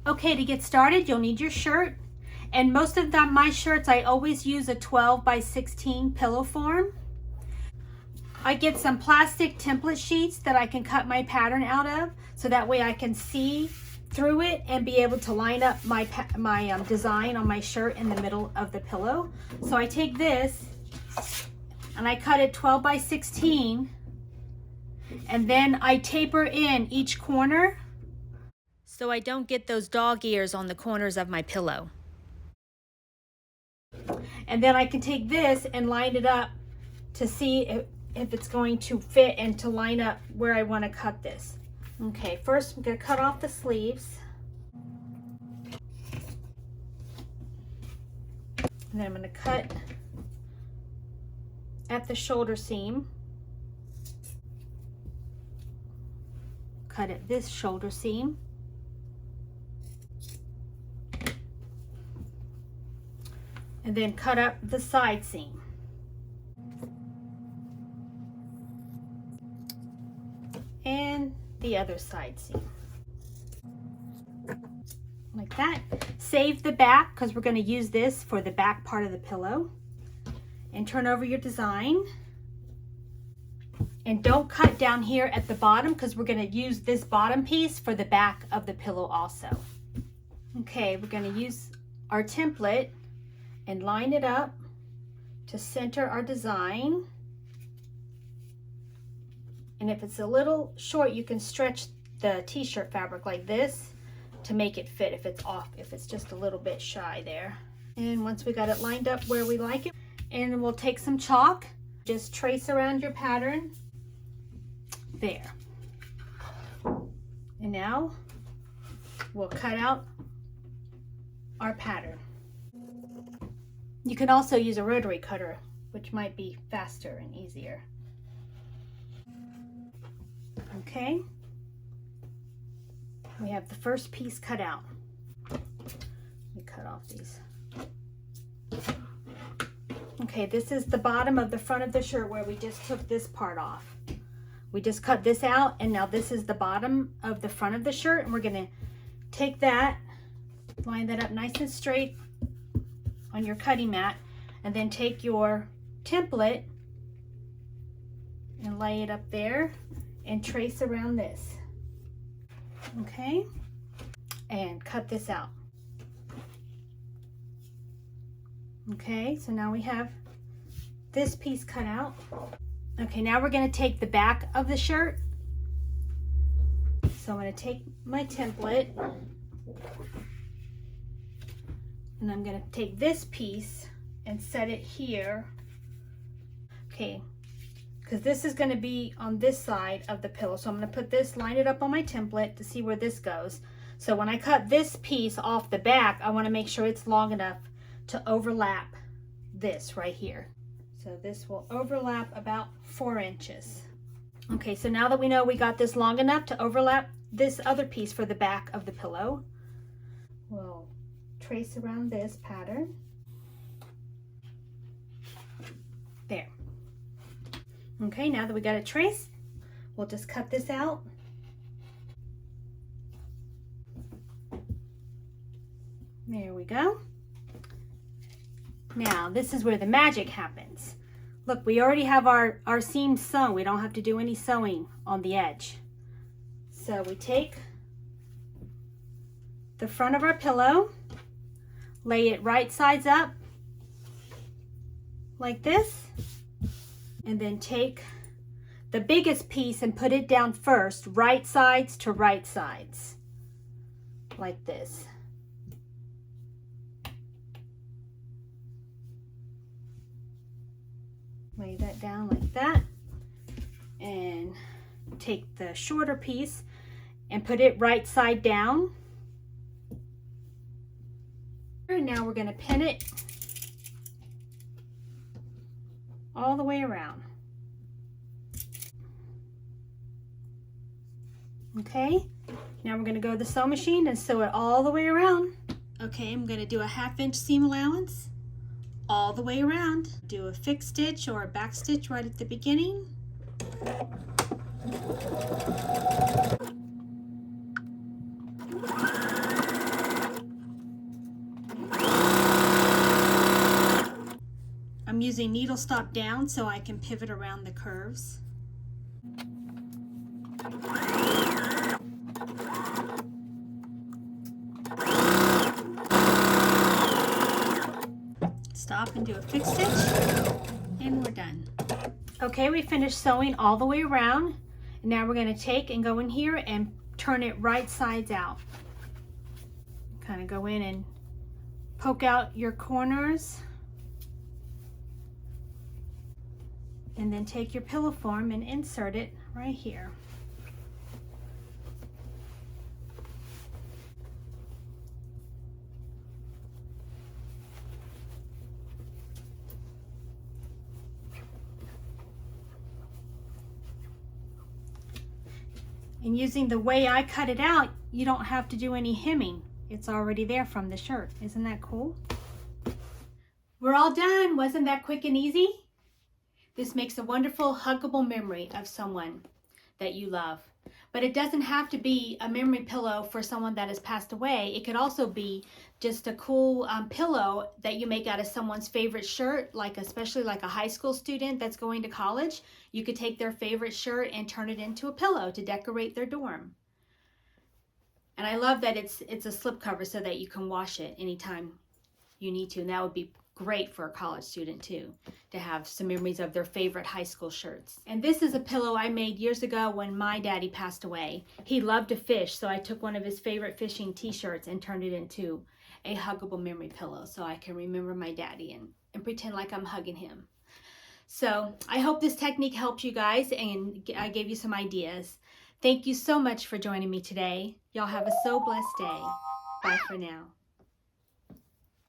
Okay, to get started, you'll need your shirt. And most of my shirts, I always use a 12 by 16 pillow form. I get some plastic template sheets that I can cut my pattern out of, so that way I can see through it and be able to line up my design on my shirt in the middle of the pillow. So I take this and I cut it 12 by 16, and then I taper in each corner so I don't get those dog ears on the corners of my pillow. And then I can take this and line it up to see if it's going to fit and to line up where I want to cut this. Okay, first I'm going to cut off the sleeves. And then I'm going to cut at the shoulder seam. Cut at this shoulder seam. And then cut up the side seam. And the other side seam. Like that. Save the back because we're going to use this for the back part of the pillow. And turn over your design. And don't cut down here at the bottom because we're going to use this bottom piece for the back of the pillow also. Okay, we're going to use our template and line it up to center our design. And if it's a little short, you can stretch the t-shirt fabric like this to make it fit if it's off, if it's just a little bit shy there. And once we got it lined up where we like it, and we'll take some chalk, just trace around your pattern there. And now we'll cut out our pattern. You can also use a rotary cutter, which might be faster and easier. Okay, we have the first piece cut out. Let me cut off these. Okay, this is the bottom of the front of the shirt where we just took this part off. We just cut this out, and now this is the bottom of the front of the shirt, and we're going to take that, line that up nice and straight on your cutting mat, and then take your template and lay it up there and trace around this. Okay, and cut this out. Okay, so now we have this piece cut out. Okay, now we're going to take the back of the shirt. So I'm going to take my template and I'm going to take this piece and set it here. Okay, because this is going to be on this side of the pillow. So I'm going to put this, line it up on my template to see where this goes. So when I cut this piece off the back, I want to make sure it's long enough to overlap this right here. So this will overlap about 4 inches. Okay, so now that we know we got this long enough to overlap this other piece for the back of the pillow, we'll trace around this pattern. There. Okay, now that we got it traced, we'll just cut this out. There we go. Now, this is where the magic happens. Look, we already have our seams sewn. We don't have to do any sewing on the edge. So we take the front of our pillow, lay it right sides up like this, and then take the biggest piece and put it down first, right sides to right sides, like this. Lay that down like that, and take the shorter piece and put it right side down. And now we're going to pin it all the way around. Okay, now we're going to go to the sewing machine and sew it all the way around. Okay, I'm going to do a 1/2 inch seam allowance all the way around. Do a fixed stitch or a back stitch right at the beginning. I'm using needle stop down so I can pivot around the curves. Stop and do a fixed stitch, and we're done. Okay, we finished sewing all the way around. Now we're going to take and go in here and turn it right sides out. Kind of go in and poke out your corners, and then take your pillow form and insert it right here. And using the way I cut it out, you don't have to do any hemming. It's already there from the shirt. Isn't that cool? We're all done. Wasn't that quick and easy? This makes a wonderful, huggable memory of someone that you love. But it doesn't have to be a memory pillow for someone that has passed away. It could also be just a cool pillow that you make out of someone's favorite shirt, like especially like a high school student that's going to college. You could take their favorite shirt and turn it into a pillow to decorate their dorm. And I love that it's a slipcover so that you can wash it anytime you need to. And that would be great for a college student too, to have some memories of their favorite high school shirts. And this is a pillow I made years ago when my daddy passed away. He loved to fish, so I took one of his favorite fishing t-shirts and turned it into a huggable memory pillow so I can remember my daddy and pretend like I'm hugging him. So I hope this technique helped you guys and I gave you some ideas. Thank you so much for joining me today. Y'all have a so blessed day. Bye for now.